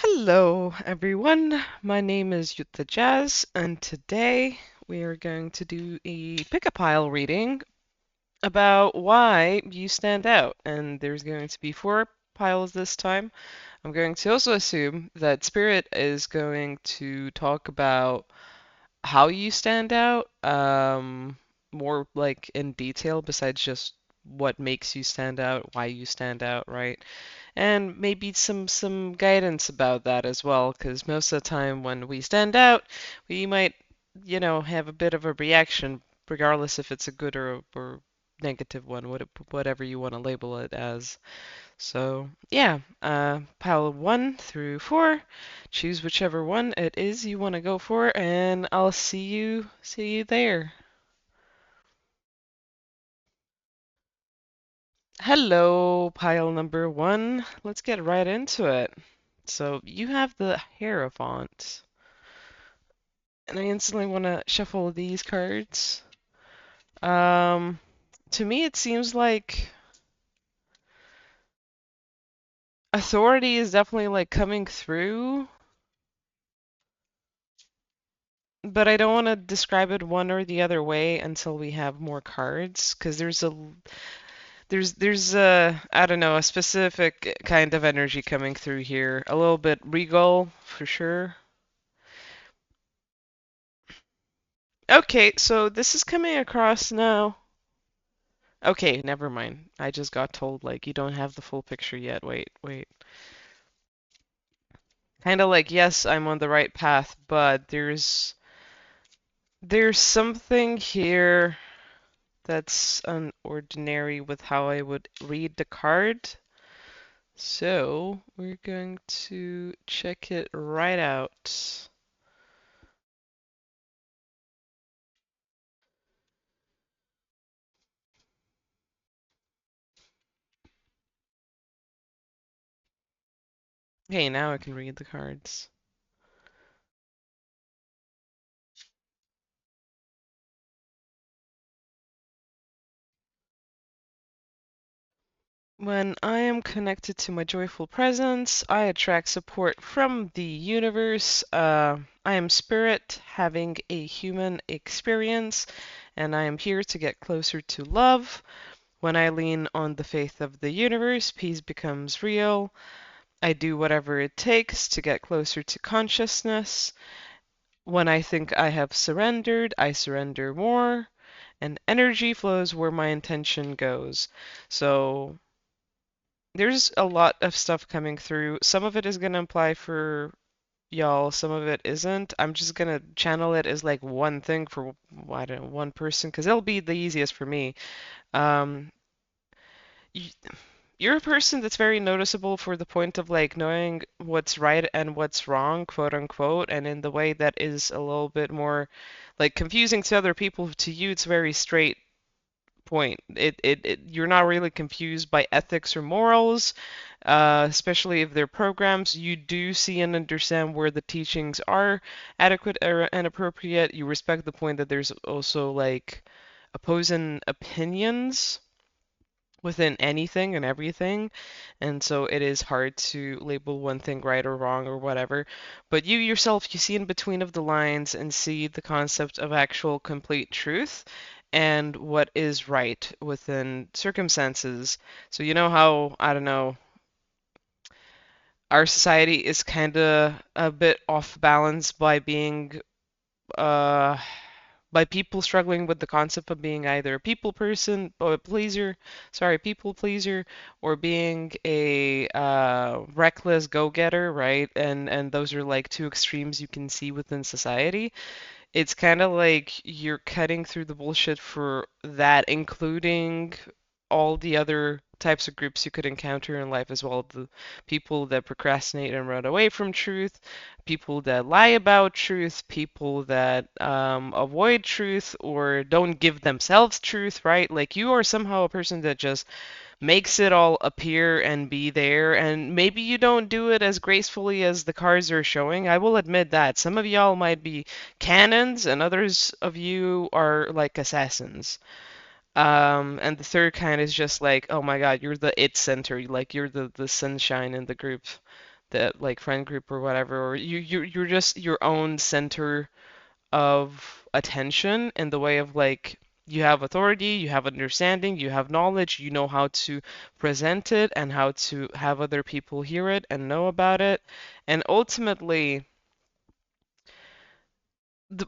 Hello, everyone. My name is Jutta Jazz, and today we are going to do a pick-a-pile reading about why you stand out. And there's going to be four piles this time. I'm going to also assume that Spirit is going to talk about how you stand out, more like in detail besides just what makes you stand out, why you stand out, right? And maybe some guidance about that as well, because most of the time when we stand out, we might, have a bit of a reaction, regardless if it's a good or negative one, whatever you want to label it as. So yeah, pile 1 through 4, choose whichever one it is you want to go for, and I'll see you there. Hello, pile number 1. Let's get right into it. So you have the Hierophant, and I instantly want to shuffle these cards. Um, to me, it seems like authority is definitely like coming through, but I don't want to describe it one or the other way until we have more cards, because there's I don't know, a specific kind of energy coming through here. A little bit regal for sure. Okay, so this is coming across now. Okay, never mind. I just got told like you don't have the full picture yet. Wait. Kind of like yes, I'm on the right path, but there's something here that's unordinary with how I would read the card. So, we're going to check it right out. Okay, now I can read the cards. When I am connected to my joyful presence, I attract support from the universe. I am spirit having a human experience, and I am here to get closer to love. When I lean on the faith of the universe, peace becomes real. I do whatever it takes to get closer to consciousness. When I think I have surrendered, I surrender more, and energy flows where my intention goes. So there's a lot of stuff coming through. Some of it is going to apply for y'all, some of it isn't. I'm just going to channel it as like one thing for, I don't know, one person, because it'll be the easiest for me. Um, y- you're a person that's very noticeable for the point of like knowing what's right and what's wrong, quote unquote, and in the way that is a little bit more like confusing to other people. To you, it's very straight point. You're not really confused by ethics or morals, especially if they're programs. You do see and understand where the teachings are adequate and appropriate. You respect the point that there's also like opposing opinions within anything and everything, and so it is hard to label one thing right or wrong or whatever. But you yourself, you see in between of the lines and see the concept of actual complete truth and what is right within circumstances. So you know how, I don't know, our society is kind of a bit off balance uh by people struggling with the concept of being either a people person or a pleaser, sorry, people pleaser, or being a reckless go-getter, right? And those are like two extremes you can see within society. It's kind of like you're cutting through the bullshit for that, including all the other types of groups you could encounter in life as well. The people that procrastinate and run away from truth, people that lie about truth, people that avoid truth or don't give themselves truth, right? Like you are somehow a person that just makes it all appear and be there. And maybe you don't do it as gracefully as the cards are showing. I will admit that. Some of y'all might be cannons, and others of you are like assassins. And the third kind is just like, oh my God, you're the it center, like you're the sunshine in the group. that like friend group or whatever, or you're just your own center of attention in the way of like you have authority, you have understanding, you have knowledge, you know how to present it and how to have other people hear it and know about it. And ultimately,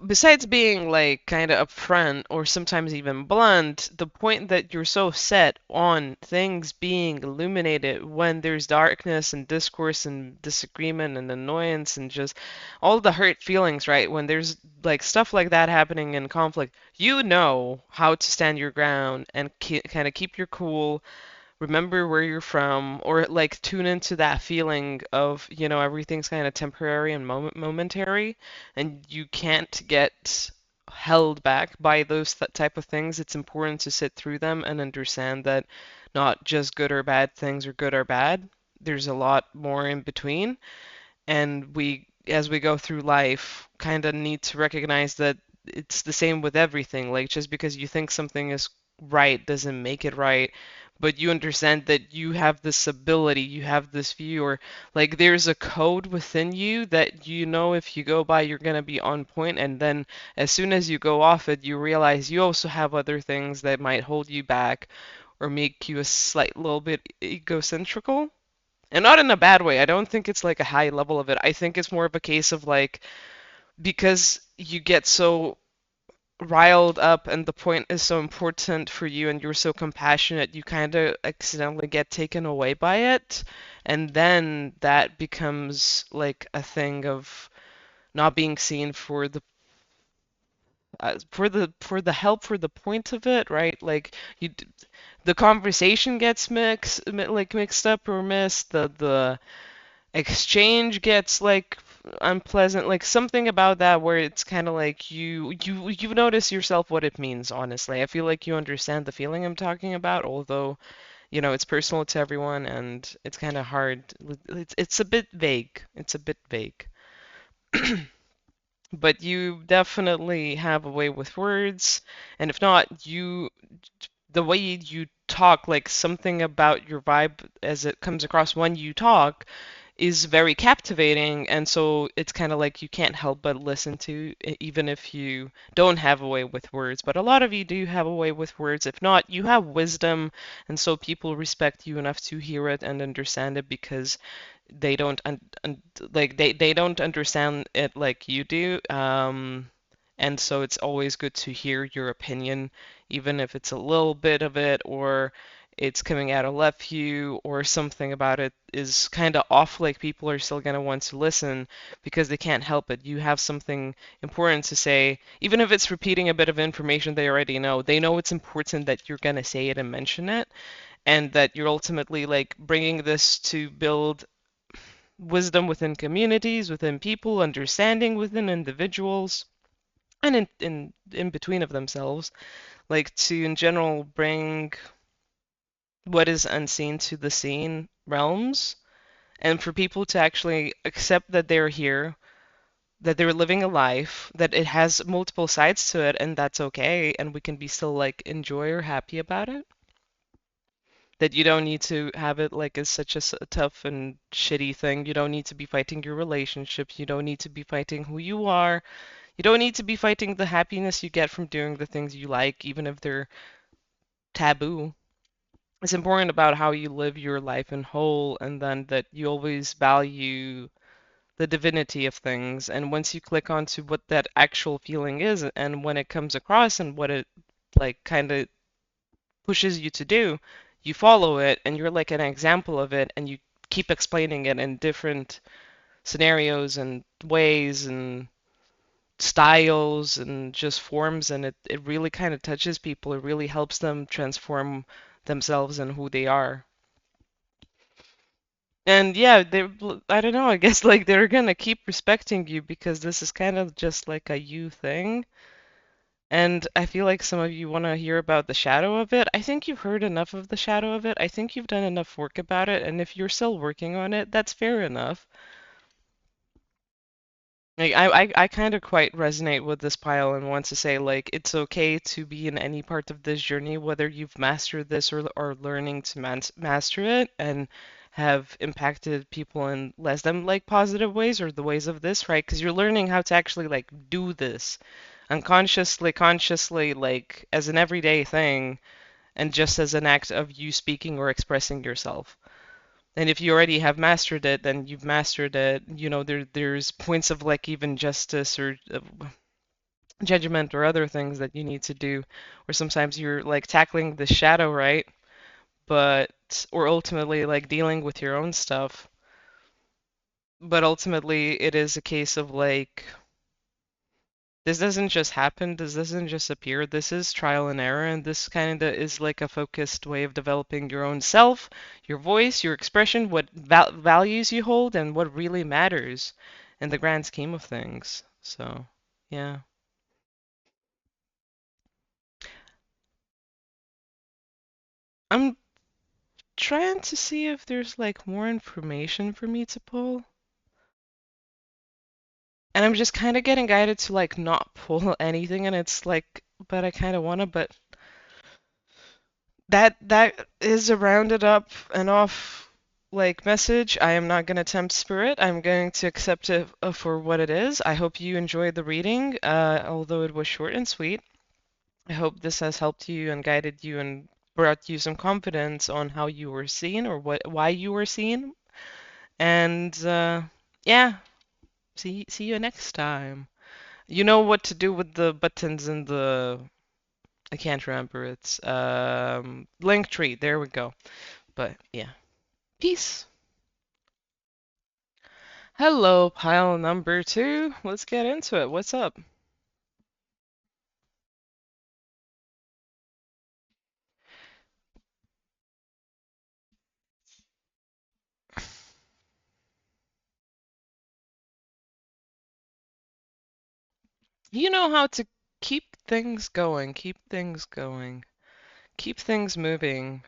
besides being like kind of upfront or sometimes even blunt, the point that you're so set on things being illuminated when there's darkness and discourse and disagreement and annoyance and just all the hurt feelings, right? When there's like stuff like that happening in conflict, you know how to stand your ground and kind of keep your cool, remember where you're from, or like tune into that feeling of, everything's kind of temporary and momentary, and you can't get held back by those type of things. It's important to sit through them and understand that not just good or bad things are good or bad. There's a lot more in between, and as we go through life, kind of need to recognize that it's the same with everything. Like, just because you think something is right doesn't make it right, but you understand that you have this ability, you have this view, or like there's a code within you that if you go by, you're gonna be on point, and then as soon as you go off it, you realize you also have other things that might hold you back or make you a slight little bit egocentrical. And not in a bad way. I don't think it's like a high level of it. I think it's more of a case of like, because you get so riled up and the point is so important for you and you're so compassionate, you kind of accidentally get taken away by it. And then that becomes like a thing of not being seen for the help, for the point of it, right? Like the conversation gets mixed up or missed. The exchange gets like unpleasant, like something about that where it's kind of like you notice yourself what it means. Honestly, I feel like you understand the feeling I'm talking about, although it's personal to everyone and it's kind of hard. It's a bit vague. It's a bit vague. But you definitely have a way with words, and if not, the way you talk, like something about your vibe as it comes across when you talk is very captivating, and so it's kind of like you can't help but listen to even if you don't have a way with words. But a lot of you do have a way with words. If not, you have wisdom, and so people respect you enough to hear it and understand it because they don't like they don't understand it like you do. And so it's always good to hear your opinion, even if it's a little bit of it, or it's coming out of left view, or something about it is kind of off. Like, people are still going to want to listen because they can't help it. You have something important to say, even if it's repeating a bit of information they already know. They know it's important that you're going to say it and mention it, and that you're ultimately like bringing this to build wisdom within communities, within people, understanding within individuals, and in between of themselves, like to in general bring what is unseen to the seen realms, and for people to actually accept that they're here, that they're living a life, that it has multiple sides to it, and that's okay, and we can be still like enjoy or happy about it. That you don't need to have it like as such a tough and shitty thing. You don't need to be fighting your relationships. You don't need to be fighting who you are. You don't need to be fighting the happiness you get from doing the things you like, even if they're taboo. It's important about how you live your life in whole, and then that you always value the divinity of things. And once you click onto what that actual feeling is, and when it comes across and what it like kind of pushes you to do, you follow it, and you're like an example of it, and you keep explaining it in different scenarios and ways and styles and just forms, and it really kind of touches people. It really helps them transform themselves and who they are. And yeah, I don't know, I guess like they're gonna keep respecting you because this is kind of just like a you thing. And I feel like some of you want to hear about the shadow of it. I think you've heard enough of the shadow of it. I think you've done enough work about it, and if you're still working on it, that's fair enough. Like I kind of quite resonate with this pile and want to say like it's okay to be in any part of this journey, whether you've mastered this or learning to master it, and have impacted people in less than like positive ways or the ways of this, right? Because you're learning how to actually like do this unconsciously, consciously, like as an everyday thing, and just as an act of you speaking or expressing yourself. And if you already have mastered it, then you've mastered it. There's points of like even justice or judgment or other things that you need to do, or sometimes you're like tackling the shadow, right? But or ultimately like dealing with your own stuff. But ultimately it is a case of like this doesn't just happen, this doesn't just appear. This is trial and error, and this kind of is like a focused way of developing your own self, your voice, your expression, what values you hold, and what really matters in the grand scheme of things. So, yeah. I'm trying to see if there's like more information for me to pull. And I'm just kind of getting guided to like not pull anything, and it's like, but I kind of wanna, but that is a rounded up and off like message. I am not gonna tempt spirit. I'm going to accept it for what it is. I hope you enjoyed the reading, although it was short and sweet. I hope this has helped you and guided you and brought you some confidence on how you were seen or why you were seen. And yeah, see you next time. You know what to do with the buttons in the I can't remember. It's Linktree. There we go. But yeah. Peace. Hello, pile number two. Let's get into it. What's up? You know how to keep things going, keep things going, keep things moving.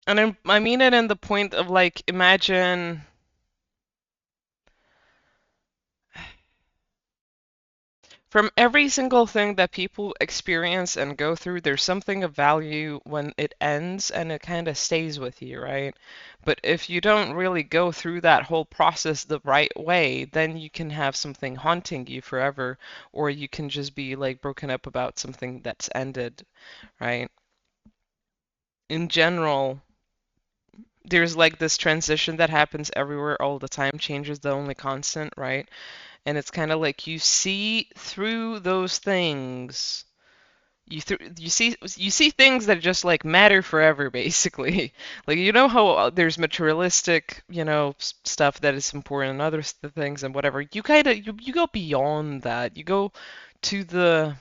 And I mean it in the point of like, imagine from every single thing that people experience and go through, there's something of value when it ends and it kind of stays with you, right? But if you don't really go through that whole process the right way, then you can have something haunting you forever, or you can just be like broken up about something that's ended, right? In general, there's like this transition that happens everywhere all the time. Change is the only constant, right? And it's kind of like you see through those things. You see things that just like matter forever, basically. Like you know how there's materialistic, stuff that is important and other things and whatever. You kind of you go beyond that. You go to the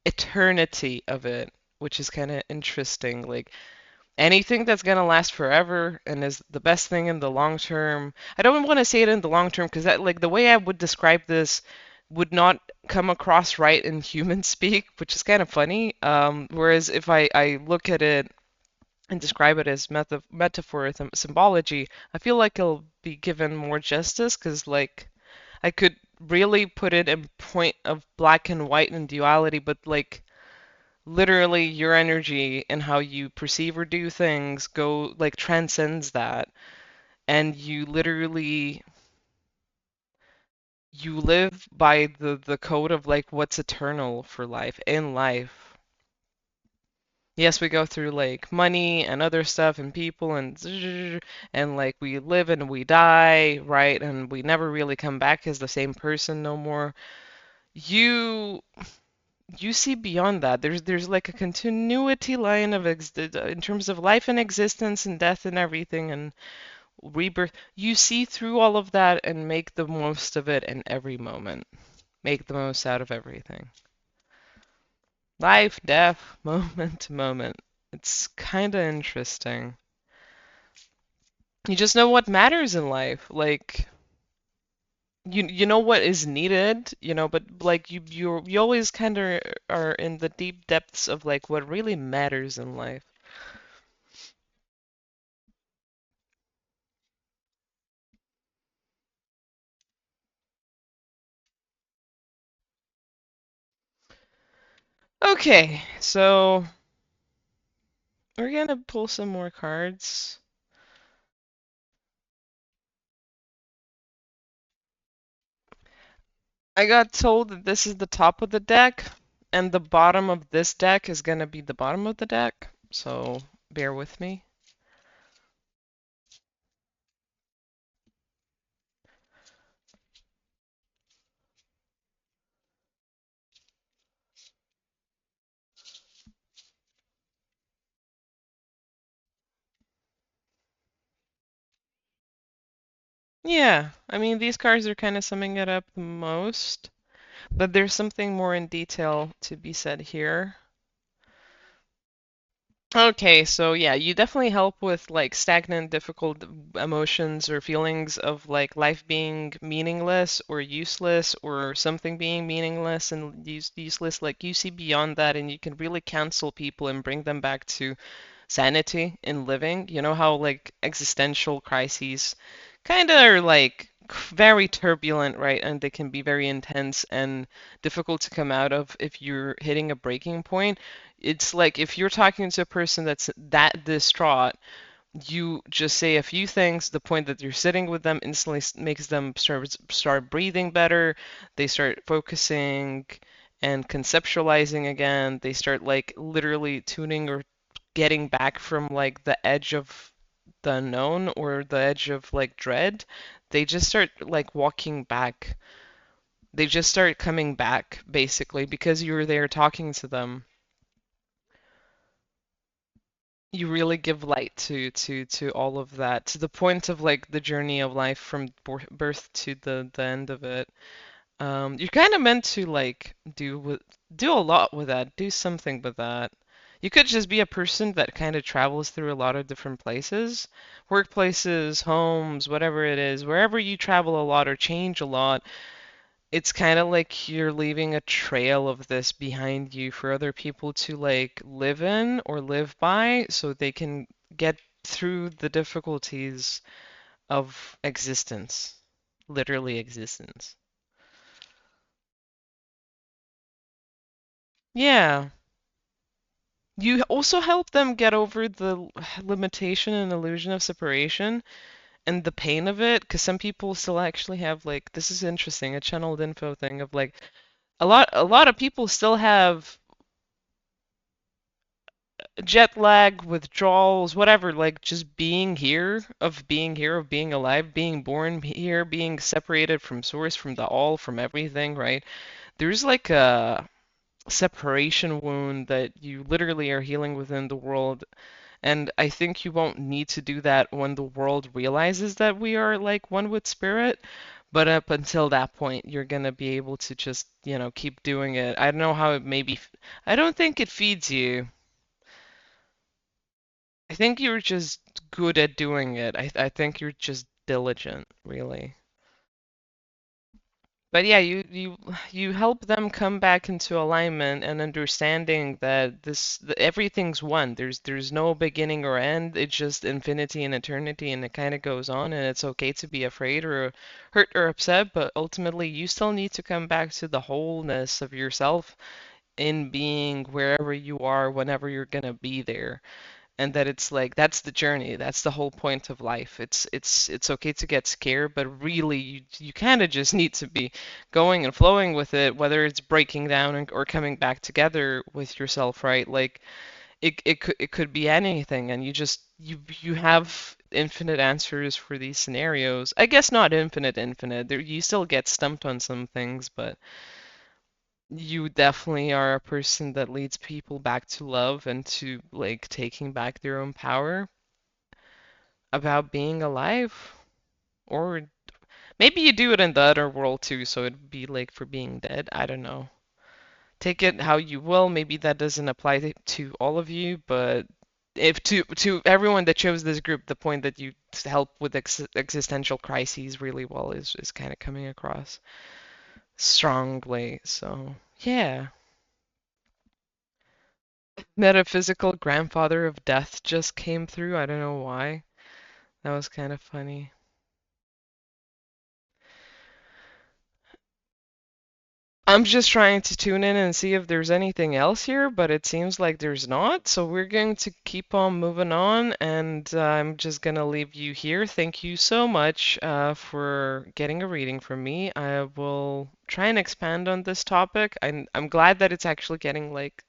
eternity of it, which is kind of interesting. Like anything that's gonna last forever and is the best thing in the long term. I don't want to say it in the long term because that like the way I would describe this would not come across right in human speak, which is kind of funny. Whereas if I look at it and describe it as metaphor and symbology, I feel like it'll be given more justice because like I could really put it in point of black and white and duality, but like literally your energy and how you perceive or do things go like transcends that, and you literally you live by the code of like what's eternal for life in life. Yes, we go through like money and other stuff and people and like we live and we die, right? And we never really come back as the same person no more. You you see beyond that. There's like a continuity line of in terms of life and existence and death and everything and rebirth. You see through all of that and make the most of it in every moment. Make the most out of everything. Life, death, moment to moment. It's kind of interesting. You just know what matters in life. Like you know what is needed, but like you always kind of are in the deep depths of like what really matters in life. Okay, so We're gonna pull some more cards. I got told that this is the top of the deck, and the bottom of this deck is gonna be the bottom of the deck, so bear with me. Yeah, I mean, these cards are kind of summing it up the most, but there's something more in detail to be said here. Okay, so yeah, you definitely help with like stagnant, difficult emotions or feelings of like life being meaningless or useless or something being meaningless and useless. Like you see beyond that and you can really counsel people and bring them back to sanity in living. You know how like existential crises kind of are like very turbulent, right? And they can be very intense and difficult to come out of if you're hitting a breaking point. It's like if you're talking to a person that's that distraught, you just say a few things. The point that you're sitting with them instantly makes them start breathing better. They start focusing and conceptualizing again. They start like literally tuning or getting back from like the edge of the unknown or the edge of like dread. They just start like walking back. They just start coming back basically because you were there talking to them. You really give light to all of that, to the point of like the journey of life from birth to the end of it. You're kind of meant to like do a lot with that, do something with that. You could just be a person that kind of travels through a lot of different places, workplaces, homes, whatever it is, wherever you travel a lot or change a lot. It's kind of like you're leaving a trail of this behind you for other people to like live in or live by so they can get through the difficulties of existence, literally existence. Yeah. You also help them get over the limitation and illusion of separation and the pain of it, because some people still actually have like this is interesting, a channeled info thing of like a lot of people still have jet lag, withdrawals, whatever, like just being here, of being alive, being born here, being separated from source, from the all, from everything, right? There's like a separation wound that you literally are healing within the world. And I think you won't need to do that when the world realizes that we are like one with spirit. But up until that point, you're gonna be able to just, keep doing it. I don't know how it maybe, I don't think it feeds you. I think you're just good at doing it. I think you're just diligent, really. But yeah, you help them come back into alignment and understanding that everything's one. There's no beginning or end. It's just infinity and eternity, and it kind of goes on. And it's okay to be afraid or hurt or upset, but ultimately you still need to come back to the wholeness of yourself in being wherever you are, whenever you're gonna be there, and that it's like that's the journey, that's the whole point of life. It's okay to get scared, but really you kind of just need to be going and flowing with it, whether it's breaking down or coming back together with yourself, right? Like it could be anything, and you have infinite answers for these scenarios. I guess not infinite. There you still get stumped on some things, but you definitely are a person that leads people back to love and to like taking back their own power about being alive. Or maybe you do it in the other world too, so it'd be like for being dead. I don't know. Take it how you will. Maybe that doesn't apply to all of you, but if to everyone that chose this group, the point that you help with existential crises really well is kind of coming across strongly. So, yeah. Metaphysical grandfather of death just came through. I don't know why. That was kind of funny. I'm just trying to tune in and see if there's anything else here, but it seems like there's not. So we're going to keep on moving on, and I'm just gonna leave you here. Thank you so much for getting a reading from me. I will try and expand on this topic. I'm glad that it's actually getting like,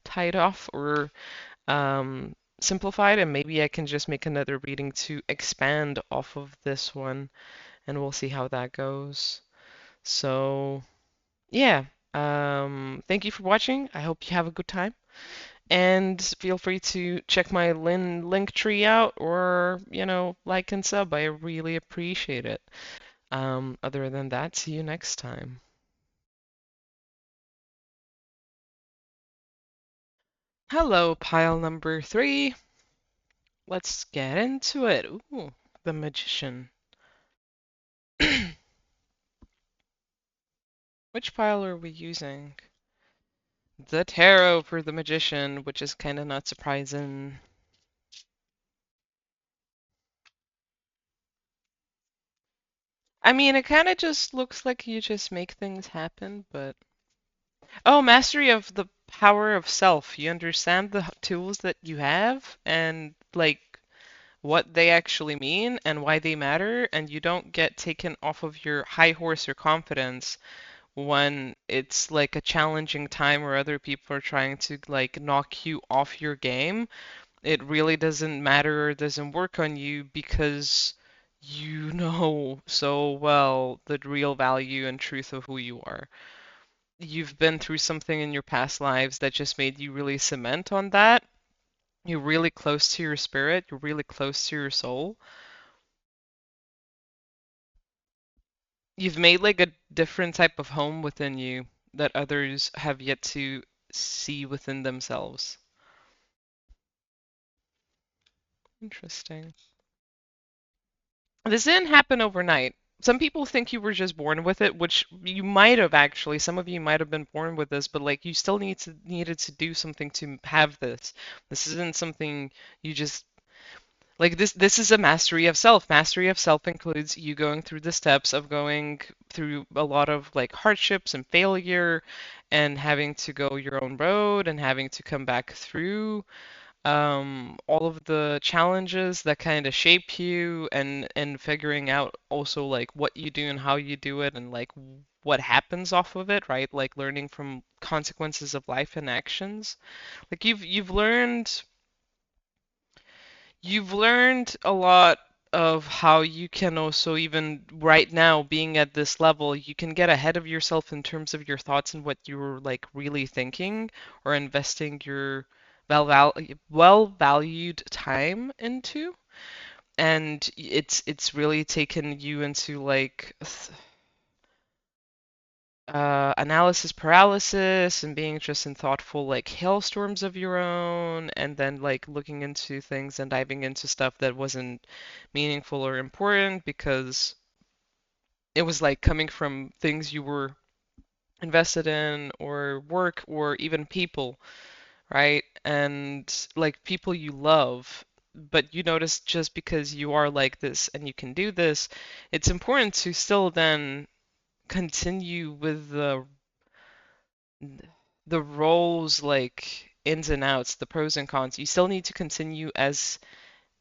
tied off or simplified, and maybe I can just make another reading to expand off of this one, and we'll see how that goes. So. Yeah. Thank you for watching. I hope you have a good time. And feel free to check my link tree out or, like and sub. I really appreciate it. Other than that, see you next time. Hello, pile number 3. Let's get into it. Ooh, the magician. Which pile are we using? The tarot for the magician, which is kind of not surprising. I mean, it kind of just looks like you just make things happen, but oh, mastery of the power of self. You understand the tools that you have and like what they actually mean and why they matter, and you don't get taken off of your high horse or confidence when it's like a challenging time where other people are trying to like knock you off your game. It really doesn't matter or doesn't work on you because you know so well the real value and truth of who you are. You've been through something in your past lives that just made you really cement on that. You're really close to your spirit, you're really close to your soul. You've made like a different type of home within you that others have yet to see within themselves. Interesting. This didn't happen overnight. Some people think you were just born with it, which you might have actually. Some of you might have been born with this, but like you still needed to do something to have this. This isn't something you just like this is a mastery of self. Mastery of self includes you going through the steps of going through a lot of like hardships and failure and having to go your own road and having to come back through all of the challenges that kind of shape you and figuring out also like what you do and how you do it and like what happens off of it, right? Like learning from consequences of life and actions. Like you've learned a lot of how you can also, even right now, being at this level, you can get ahead of yourself in terms of your thoughts and what you're like really thinking or investing your well valued time into. And it's really taken you into like analysis paralysis and being just in thoughtful like hailstorms of your own and then like looking into things and diving into stuff that wasn't meaningful or important because it was like coming from things you were invested in or work or even people, right? And like people you love. But you notice just because you are like this and you can do this, it's important to still then continue with the roles like ins and outs, the pros and cons. You still need to continue as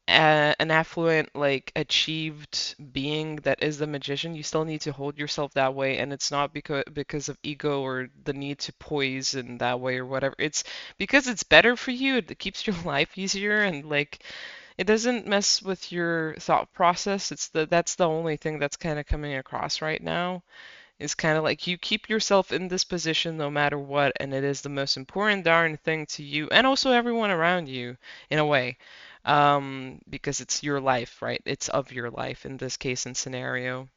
an affluent, like achieved being that is the magician. You still need to hold yourself that way, and it's not because of ego or the need to poise in that way or whatever. It's because it's better for you. It keeps your life easier and like it doesn't mess with your thought process. That's the only thing that's kind of coming across right now. It's kind of like you keep yourself in this position no matter what, and it is the most important darn thing to you and also everyone around you in a way. Because it's your life, right? It's of your life in this case and scenario.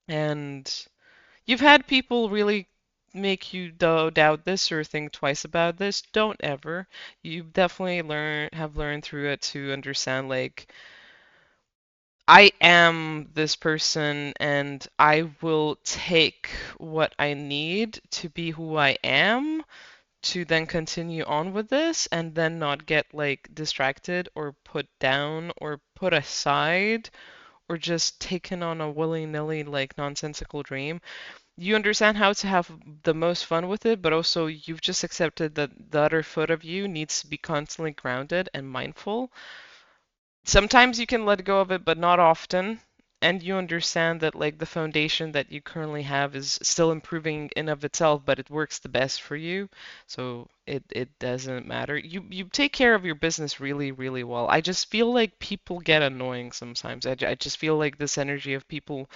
And you've had people really make you doubt this or think twice about this. Don't ever. You definitely have learned through it to understand like I am this person and I will take what I need to be who I am to then continue on with this and then not get like distracted or put down or put aside or just taken on a willy-nilly like nonsensical dream. you understand how to have the most fun with it, but also you've just accepted that the other foot of you needs to be constantly grounded and mindful. Sometimes you can let go of it, but not often. And you understand that like the foundation that you currently have is still improving in of itself, but it works the best for you. So it doesn't matter. You take care of your business really, really well. I just feel like people get annoying sometimes. I just feel like this energy of people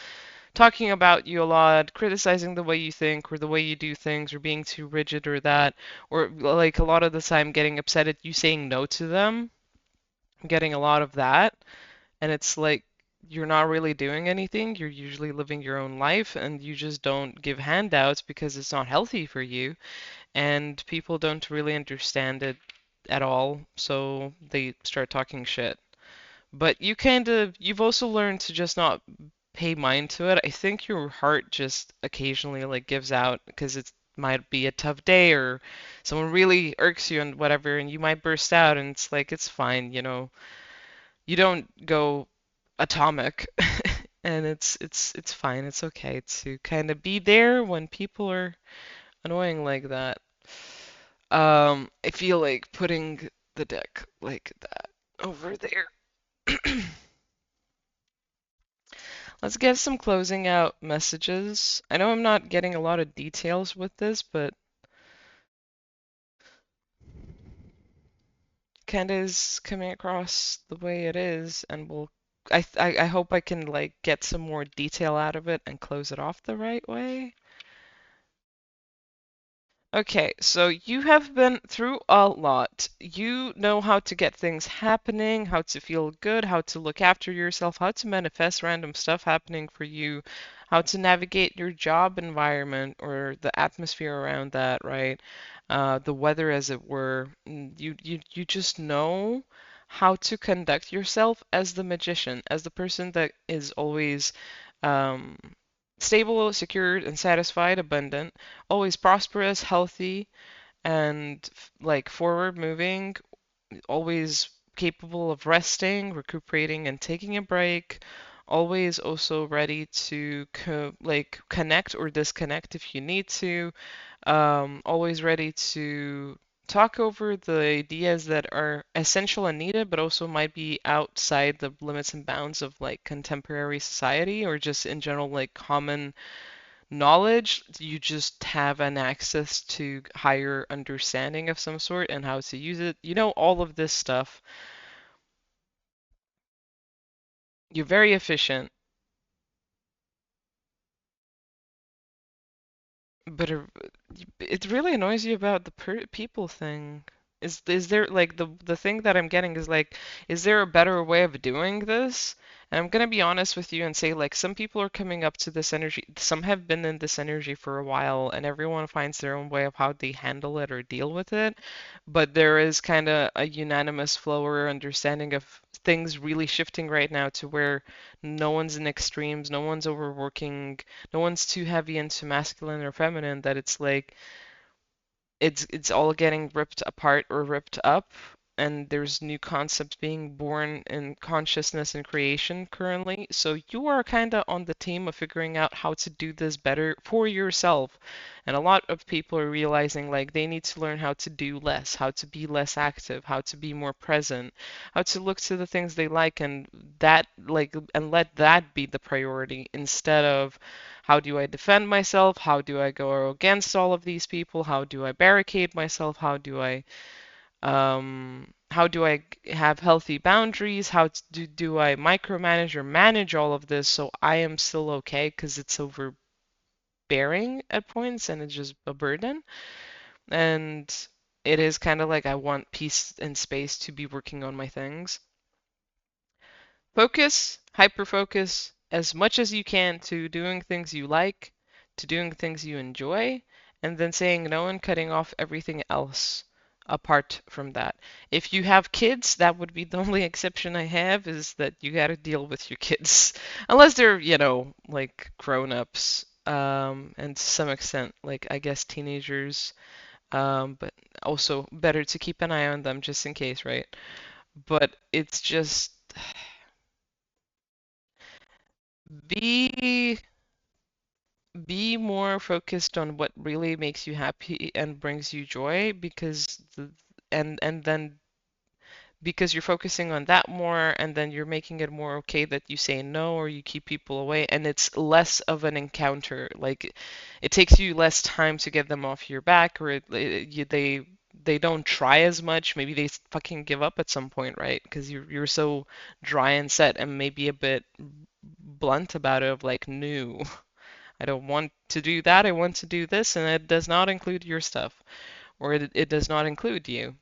talking about you a lot, criticizing the way you think or the way you do things or being too rigid or that, or like a lot of the time getting upset at you saying no to them. I'm getting a lot of that. And it's like you're not really doing anything. You're usually living your own life and you just don't give handouts because it's not healthy for you. And people don't really understand it at all. So they start talking shit. But you've also learned to just not pay mind to it. I think your heart just occasionally like gives out because it might be a tough day or someone really irks you and whatever, and you might burst out, and it's like it's fine, you know. You don't go atomic, and it's fine. It's okay to kind of be there when people are annoying like that. I feel like putting the deck like that over there. Let's get some closing out messages. I know I'm not getting a lot of details with this, but kind of is coming across the way it is, and I hope I can like get some more detail out of it and close it off the right way. Okay, so you have been through a lot. You know how to get things happening, how to feel good, how to look after yourself, how to manifest random stuff happening for you, how to navigate your job environment or the atmosphere around that, right? The weather, as it were. You just know how to conduct yourself as the magician, as the person that is always um, stable, secured, and satisfied, abundant, always prosperous, healthy, and like forward moving, always capable of resting, recuperating, and taking a break. Always also ready to like connect or disconnect if you need to. Always ready to talk over the ideas that are essential and needed, but also might be outside the limits and bounds of like contemporary society or just in general like common knowledge. You just have an access to higher understanding of some sort and how to use it. You know all of this stuff. You're very efficient, but it really annoys you about the people thing. Is there like the thing that I'm getting is like, is there a better way of doing this? And I'm gonna be honest with you and say like some people are coming up to this energy. Some have been in this energy for a while, and everyone finds their own way of how they handle it or deal with it. But there is kind of a unanimous flow or understanding of things really shifting right now to where no one's in extremes, no one's overworking, no one's too heavy into masculine or feminine, that it's like it's all getting ripped apart or ripped up, and there's new concepts being born in consciousness and creation currently. So you are kind of on the team of figuring out how to do this better for yourself. And a lot of people are realizing like they need to learn how to do less, how to be less active, how to be more present, how to look to the things they like, and that like and let that be the priority instead of how do I defend myself? How do I go against all of these people? How do I barricade myself? How do I have healthy boundaries? Do I micromanage or manage all of this so I am still okay because it's overbearing at points and it's just a burden. And it is kind of like I want peace and space to be working on my things. Focus, hyper focus as much as you can to doing things you like, to doing things you enjoy, and then saying no and cutting off everything else apart from that. If you have kids, that would be the only exception I have is that you got to deal with your kids. Unless they're, you know, like grown-ups, and to some extent, like I guess teenagers, but also better to keep an eye on them just in case, right? But it's just be be more focused on what really makes you happy and brings you joy, because and then because you're focusing on that more, and then you're making it more okay that you say no or you keep people away, and it's less of an encounter. Like it takes you less time to get them off your back, or they don't try as much. Maybe they fucking give up at some point, right? Because you're so dry and set and maybe a bit blunt about it, of like, no, I don't want to do that. I want to do this, and it does not include your stuff, or it does not include you.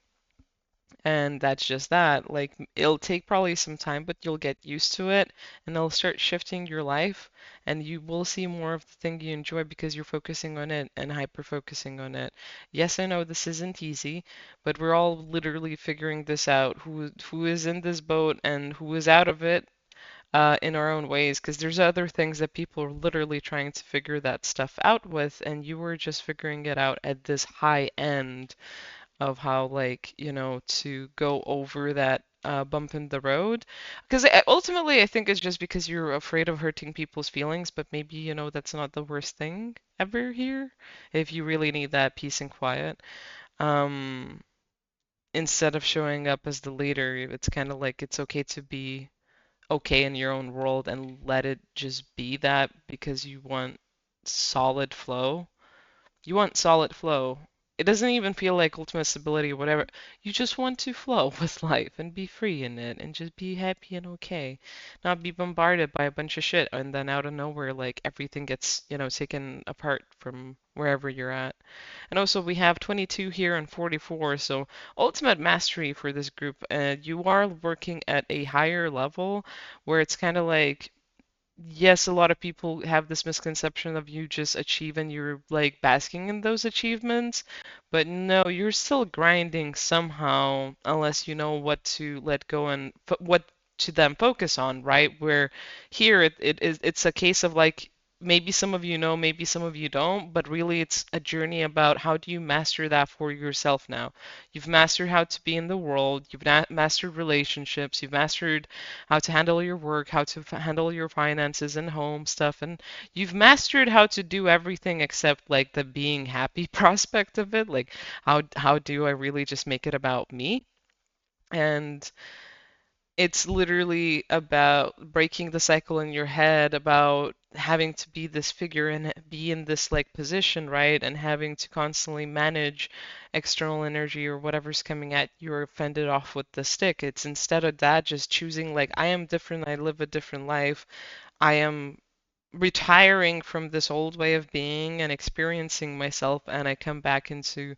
And that's just that. Like, it'll take probably some time, but you'll get used to it, and it'll start shifting your life, and you will see more of the thing you enjoy because you're focusing on it and hyper focusing on it. Yes, I know this isn't easy, but we're all literally figuring this out. Who is in this boat and who is out of it, in our own ways, because there's other things that people are literally trying to figure that stuff out with, and you were just figuring it out at this high end of how, like, to go over that bump in the road. Because ultimately, I think it's just because you're afraid of hurting people's feelings, but maybe, that's not the worst thing ever here, if you really need that peace and quiet. Um, Instead of showing up as the leader, it's kind of like it's okay to be okay in your own world and let it just be that, because you want solid flow. You want solid flow. It doesn't even feel like ultimate stability or whatever. You just want to flow with life and be free in it and just be happy and okay. Not be bombarded by a bunch of shit and then out of nowhere, like everything gets, taken apart from wherever you're at. And also, we have 22 here and 44, so ultimate mastery for this group. You are working at a higher level where it's kind of like, yes, a lot of people have this misconception of you just achieve and you're like basking in those achievements, but no, you're still grinding somehow, unless you know what to let go and what to then focus on, right? Where here it's a case of like, maybe some of you know, maybe some of you don't, but really it's a journey about how do you master that for yourself now. You've mastered how to be in the world, you've mastered relationships, you've mastered how to handle your work, how to handle your finances and home stuff, and you've mastered how to do everything except like the being happy prospect of it. Like, how do I really just make it about me? And it's literally about breaking the cycle in your head about having to be this figure and be in this like position, right? And having to constantly manage external energy or whatever's coming at you or fend it off with the stick. It's instead of that, just choosing like, I am different, I live a different life. I am retiring from this old way of being and experiencing myself, and I come back into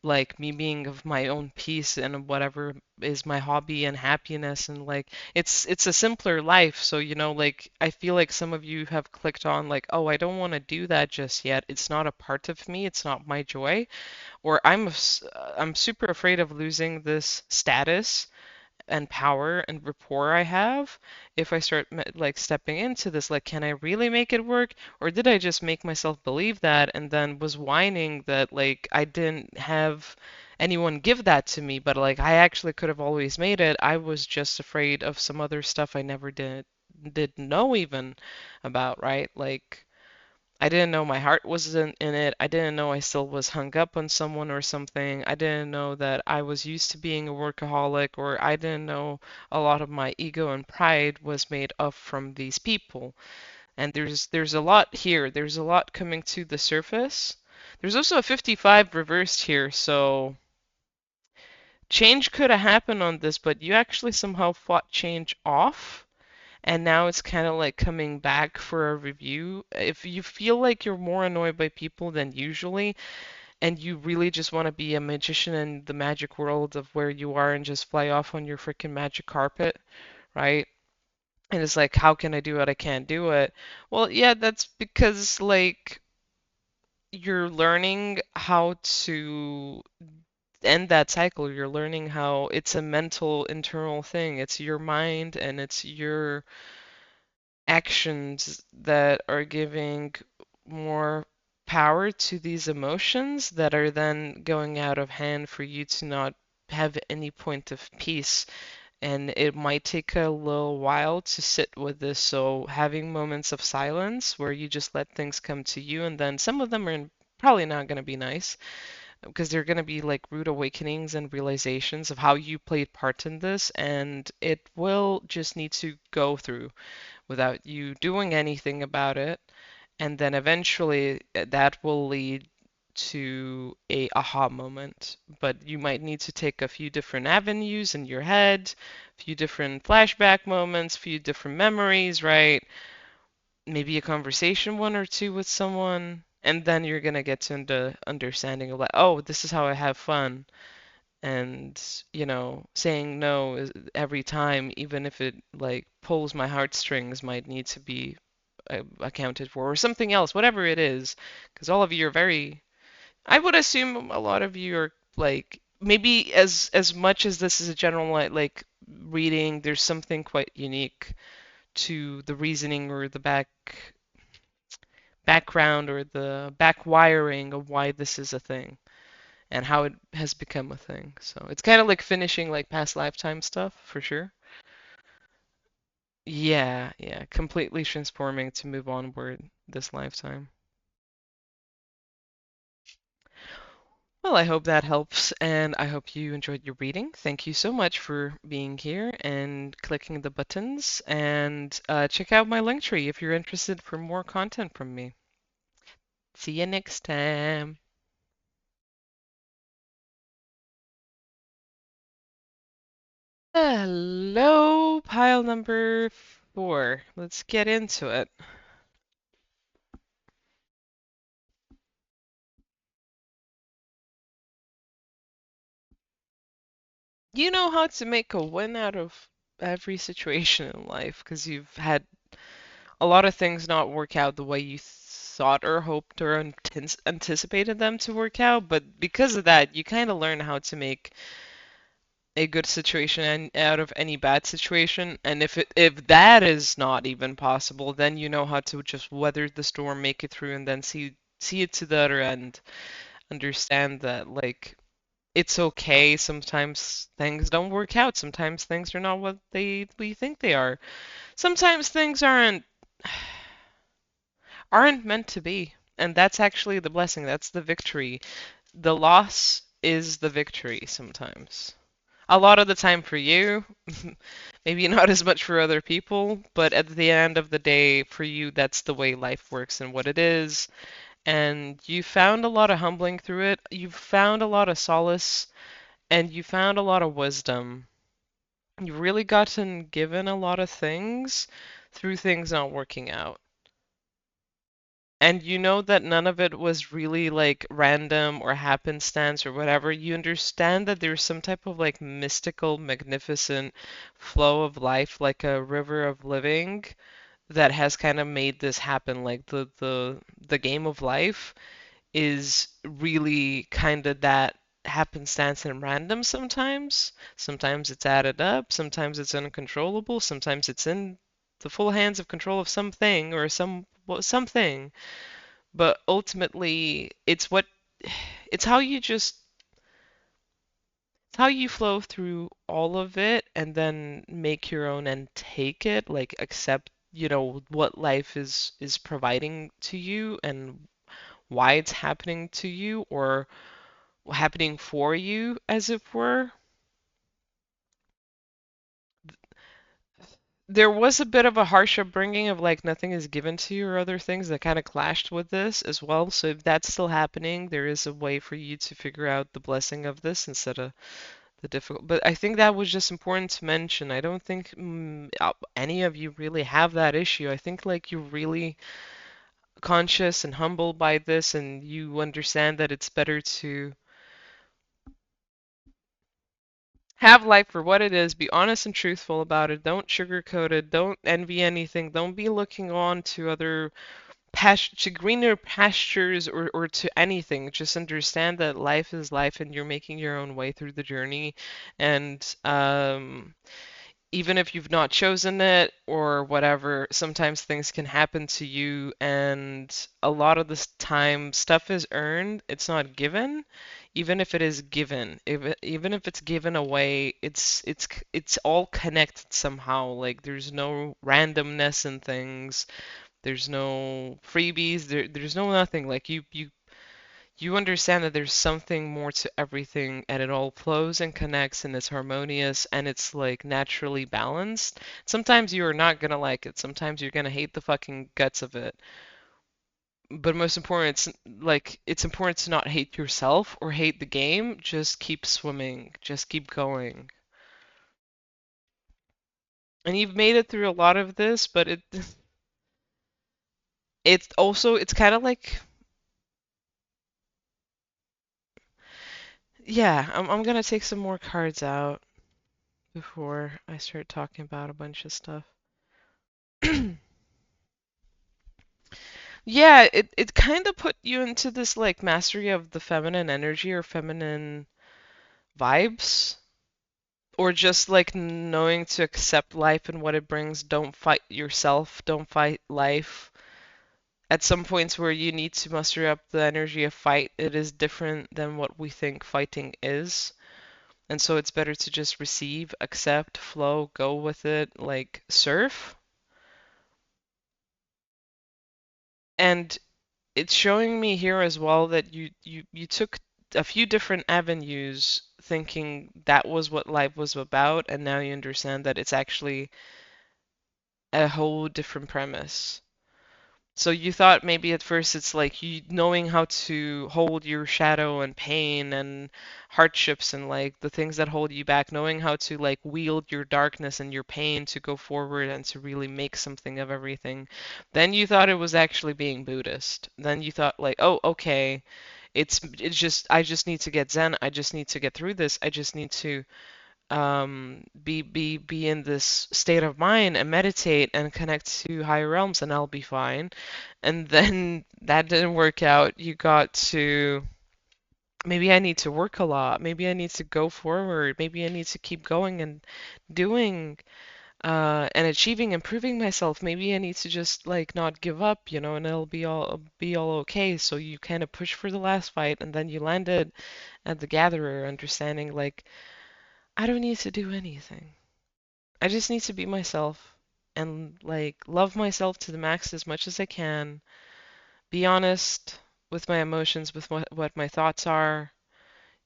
like me being of my own peace and whatever is my hobby and happiness, and like it's a simpler life. So like I feel like some of you have clicked on like, oh, I don't want to do that just yet, it's not a part of me, it's not my joy, or I'm super afraid of losing this status and power and rapport I have if I start like stepping into this. Like, can I really make it work? Or did I just make myself believe that and then was whining that like I didn't have anyone give that to me, but like I actually could have always made it. I was just afraid of some other stuff I never did know even about, right? Like I didn't know my heart wasn't in it. I didn't know I still was hung up on someone or something. I didn't know that I was used to being a workaholic, or I didn't know a lot of my ego and pride was made up from these people. And there's a lot here. There's a lot coming to the surface. There's also a 55 reversed here, so change could have happened on this, but you actually somehow fought change off. And now it's kind of like coming back for a review. If you feel like you're more annoyed by people than usually, and you really just want to be a magician in the magic world of where you are and just fly off on your freaking magic carpet, right? And it's like, how can I do it? I can't do it. Well, yeah, that's because like you're learning how to end that cycle. You're learning how it's a mental internal thing. It's your mind and it's your actions that are giving more power to these emotions that are then going out of hand for you to not have any point of peace and it might take a little while to sit with this. So having moments of silence where you just let things come to you, and then some of them are probably not going to be nice because they're going to be like rude awakenings and realizations of how you played part in this, and it will just need to go through without you doing anything about it. And then eventually that will lead to a aha moment. But you might need to take a few different avenues in your head, a few different flashback moments, a few different memories, right? Maybe a conversation, one or two with someone, and then you're gonna get to the understanding of like, oh, this is how I have fun. And, saying no is every time, even if it like pulls my heartstrings, might need to be accounted for, or something else, whatever it is. Because all of you are very, I would assume a lot of you are like, maybe as much as this is a general like reading, there's something quite unique to the reasoning or the background or the back wiring of why this is a thing and how it has become a thing. So it's kind of like finishing like past lifetime stuff for sure. Yeah, yeah, completely transforming to move onward this lifetime. Well, I hope that helps, and I hope you enjoyed your reading. Thank you so much for being here and clicking the buttons. And check out my link tree if you're interested for more content from me. See you next time. Hello, pile number 4. Let's get into it. You know how to make a win out of every situation in life because you've had a lot of things not work out the way you thought or hoped or anticipated them to work out, but because of that, you kind of learn how to make a good situation out of any bad situation. And if that is not even possible, then you know how to just weather the storm, make it through, and then see it to the other end. Understand that like it's okay. Sometimes things don't work out. Sometimes things are not what we think they are. Sometimes things aren't meant to be. And that's actually the blessing. That's the victory. The loss is the victory sometimes. A lot of the time for you, maybe not as much for other people, but at the end of the day, for you, that's the way life works and what it is. And you found a lot of humbling through it. You've found a lot of solace and you found a lot of wisdom. You've really gotten given a lot of things through things not working out. And you know that none of it was really like random or happenstance or whatever. You understand that there's some type of like mystical, magnificent flow of life, like a river of living that has kind of made this happen. Like the game of life is really kind of that happenstance and random sometimes. Sometimes it's added up, sometimes it's uncontrollable, sometimes it's in the full hands of control of something or something. But ultimately, it's how you just it's how you flow through all of it and then make your own and take it, like accept, what life is providing to you and why it's happening to you or happening for you, as it were. There was a bit of a harsh upbringing of like nothing is given to you or other things that kind of clashed with this as well. So if that's still happening, there is a way for you to figure out the blessing of this instead of the difficult. But I think that was just important to mention. I don't think any of you really have that issue. I think like you're really conscious and humble by this, and you understand that it's better to have life for what it is, be honest and truthful about it, don't sugarcoat it, don't envy anything, don't be looking on to other to greener pastures or to anything. Just understand that life is life and you're making your own way through the journey. And even if you've not chosen it or whatever, sometimes things can happen to you, and a lot of this time, stuff is earned, it's not given. even if it is given, even if it's given away, it's all connected somehow. Like there's no randomness in things. There's no freebies. There's no nothing. Like you understand that there's something more to everything, and it all flows and connects and it's harmonious and it's like naturally balanced. Sometimes you are not gonna like it. Sometimes you're gonna hate the fucking guts of it. But most important, it's important to not hate yourself or hate the game. Just keep swimming. Just keep going. And you've made it through a lot of this, but it's also it's kind of like yeah, I'm gonna take some more cards out before I start talking about a bunch of stuff. Yeah, it kind of put you into this like mastery of the feminine energy or feminine vibes, or just like knowing to accept life and what it brings. Don't fight yourself, don't fight life. At some points where you need to muster up the energy of fight, it is different than what we think fighting is. And so it's better to just receive, accept, flow, go with it, like surf. And it's showing me here as well that you took a few different avenues thinking that was what life was about, and now you understand that it's actually a whole different premise. So you thought maybe at first it's like you knowing how to hold your shadow and pain and hardships and like the things that hold you back, knowing how to like wield your darkness and your pain to go forward and to really make something of everything. Then you thought it was actually being Buddhist. Then you thought like, oh, okay, it's just I just need to get Zen. I just need to get through this. I just need to be in this state of mind and meditate and connect to higher realms and I'll be fine. And then that didn't work out. You got to maybe I need to work a lot. Maybe I need to go forward. Maybe I need to keep going and doing and achieving, improving myself. Maybe I need to just like not give up, and it'll be all okay. So you kind of push for the last fight and then you landed at the Gatherer, understanding like I don't need to do anything. I just need to be myself and like love myself to the max as much as I can. Be honest with my emotions, with what my thoughts are.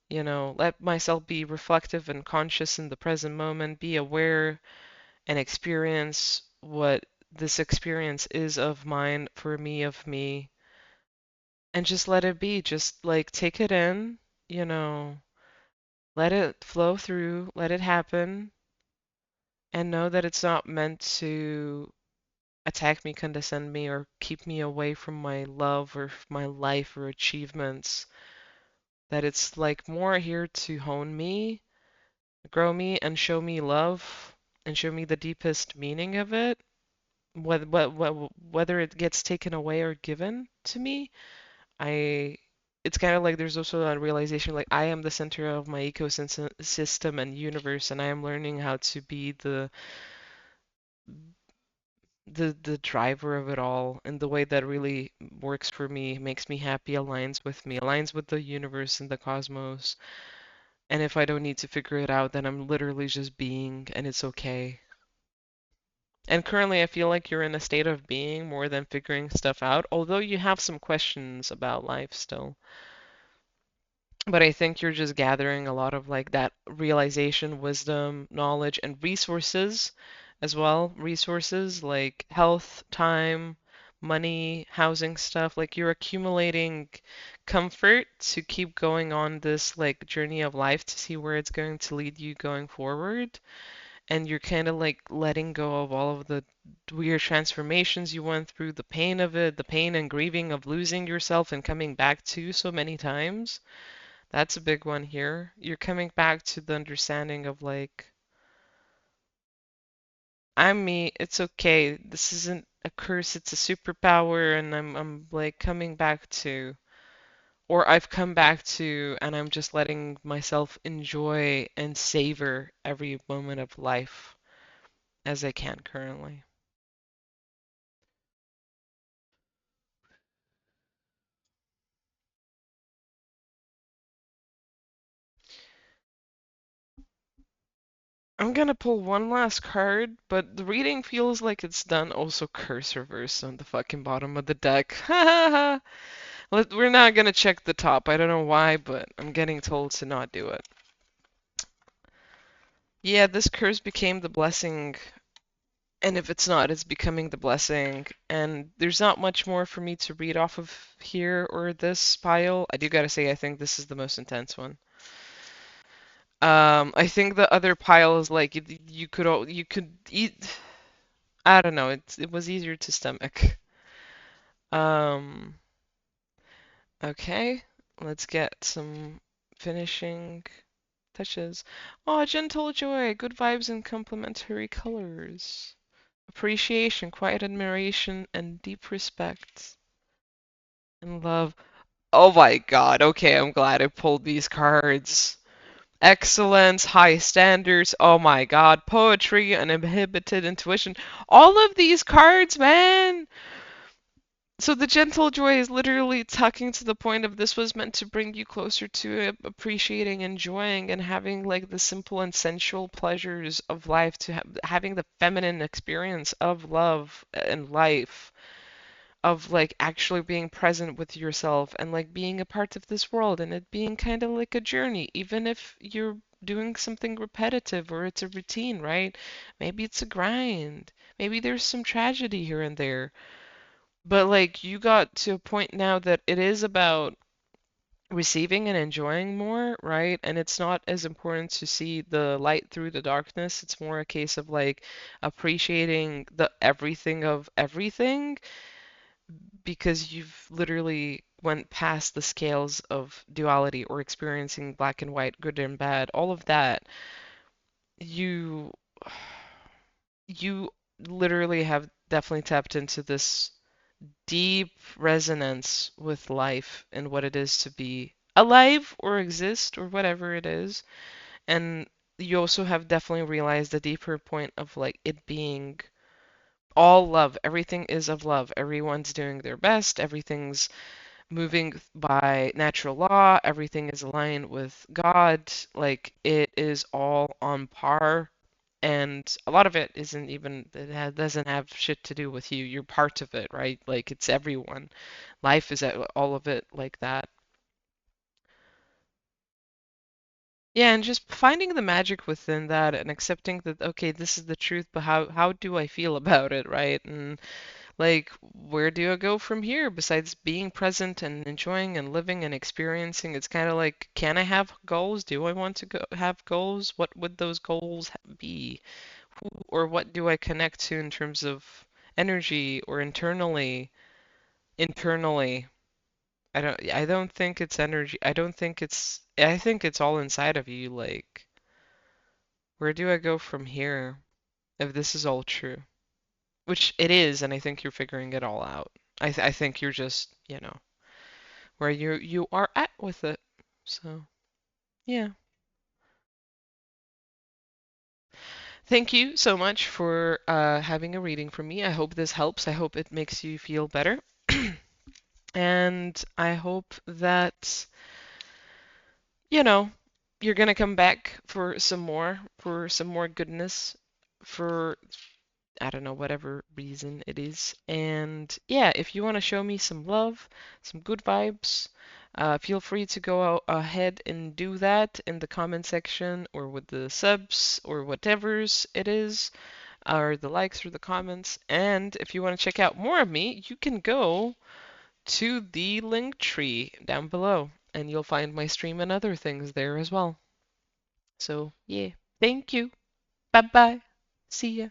Let myself be reflective and conscious in the present moment. Be aware and experience what this experience is of mine, for me, of me. And just let it be. Just like take it in, you know, let it flow through, let it happen, and know that it's not meant to attack me, condescend me, or keep me away from my love or my life or achievements. That it's like more here to hone me, grow me, and show me love and show me the deepest meaning of it. Whether it gets taken away or given to me, I it's kind of like there's also a realization like I am the center of my ecosystem and universe, and I am learning how to be the driver of it all in the way that really works for me, makes me happy, aligns with me, aligns with the universe and the cosmos. And if I don't need to figure it out, then I'm literally just being, and it's okay. And currently, I feel like you're in a state of being more than figuring stuff out, although you have some questions about life still. But I think you're just gathering a lot of like that realization, wisdom, knowledge, and resources as well. Resources like health, time, money, housing stuff. Like you're accumulating comfort to keep going on this like journey of life to see where it's going to lead you going forward. And you're kind of like letting go of all of the weird transformations you went through, the pain of it, the pain and grieving of losing yourself and coming back to so many times. That's a big one here. You're coming back to the understanding of like, I'm me, it's okay. This isn't a curse, it's a superpower, and I'm like coming back to, or I've come back to, and I'm just letting myself enjoy and savor every moment of life as I can currently. I'm gonna pull one last card, but the reading feels like it's done. Also, curse reverse on the fucking bottom of the deck. Ha ha ha. We're not gonna check the top. I don't know why, but I'm getting told to not do it. Yeah, this curse became the blessing, and if it's not, it's becoming the blessing. And there's not much more for me to read off of here or this pile. I do gotta say, I think this is the most intense one. I think the other pile is like you could eat. I don't know. It was easier to stomach. Um, okay, let's get some finishing touches. Oh, gentle joy, good vibes and complementary colors. Appreciation, quiet admiration, and deep respect and love. Oh my God. Okay, I'm glad I pulled these cards. Excellence, high standards. Oh my God. Poetry, uninhibited intuition. All of these cards, man. So the gentle joy is literally tucking to the point of this was meant to bring you closer to appreciating, enjoying, and having like the simple and sensual pleasures of life, to having the feminine experience of love and life, of like actually being present with yourself and like being a part of this world and it being kind of like a journey, even if you're doing something repetitive or it's a routine, right? Maybe it's a grind. Maybe there's some tragedy here and there. But like you got to a point now that it is about receiving and enjoying more, right? And it's not as important to see the light through the darkness. It's more a case of like appreciating the everything of everything because you've literally went past the scales of duality or experiencing black and white, good and bad, all of that. You you literally have definitely tapped into this deep resonance with life and what it is to be alive or exist or whatever it is. And you also have definitely realized the deeper point of like it being all love. Everything is of love. Everyone's doing their best. Everything's moving by natural law. Everything is aligned with God. Like it is all on par. And a lot of it isn't even, doesn't have shit to do with you. You're part of it, right? Like it's everyone. Life is all of it like that. Yeah, and just finding the magic within that and accepting that, okay, this is the truth, but how do I feel about it, right? And like, where do I go from here besides being present and enjoying and living and experiencing? It's kind of like, can I have goals? Do I want to have goals? What would those goals be? Who, or what do I connect to in terms of energy or internally? Internally, I don't think it's energy. I think it's all inside of you. Like, where do I go from here if this is all true? Which it is, and I think you're figuring it all out. I think you're just, where you are at with it. So, yeah. Thank you so much for having a reading from me. I hope this helps. I hope it makes you feel better. And I hope that, you know, you're gonna come back for some more goodness, for I don't know, whatever reason it is. And yeah, if you want to show me some love, some good vibes, feel free to go out ahead and do that in the comment section or with the subs or whatever's it is, or the likes or the comments. And if you want to check out more of me, you can go to the link tree down below and you'll find my stream and other things there as well. So, yeah, thank you. Bye bye. See ya.